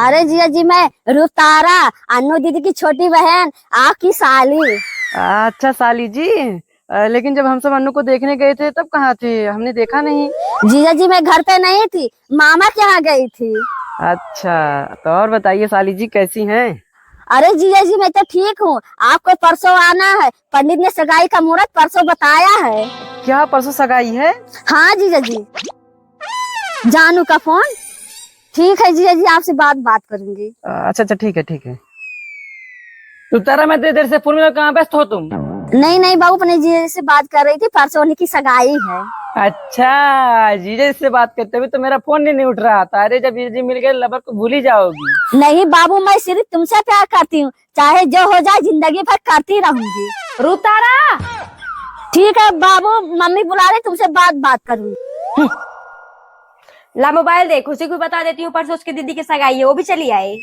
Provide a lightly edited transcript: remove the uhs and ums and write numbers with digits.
अरे जिया जी, मैं रुतारा, अन्नू दीदी की छोटी बहन, आपकी साली। अच्छा साली जी। लेकिन जब हम सब अन्नू को देखने गए थे तब कहाँ थे? हमने देखा नहीं। जिया जी, मैं घर पे नहीं थी, मामा के यहाँ गई थी। अच्छा, तो और बताइए साली जी कैसी हैं? अरे जिया जी, मैं तो ठीक हूँ। आपको परसों आना है, पंडित ने सगाई का मुहूर्त परसों बताया है। क्या परसों सगाई है? हाँ जिया जी। जानू का फोन। ठीक है जिया जी, आपसे बात करूंगी। अच्छा अच्छा, ठीक है ठीक है। तो तारा मैं इतनी देर से फोन में, कहाँ व्यस्त हो तुम? नहीं नहीं बाबू, अपने जिया जी से बात कर रही थी, परसों उन्हीं की सगाई है। अच्छा, जीजा से बात करते हुए तो मेरा फोन नहीं उठ रहा था। अरे जब जीजा जी मिल गए लवर को भूल ही जाओगी। नहीं बाबू, मैं सिर्फ तुमसे प्यार करती हूँ, चाहे जो हो जाए जिंदगी भर करती रहूंगी। रुतारा, ठीक है बाबू, मम्मी बुला रही, तुमसे बात करूंगी। ला मोबाइल दे, खुशी को बता देती हूँ परसों उसकी दीदी की सगाई है, वो भी चली आए।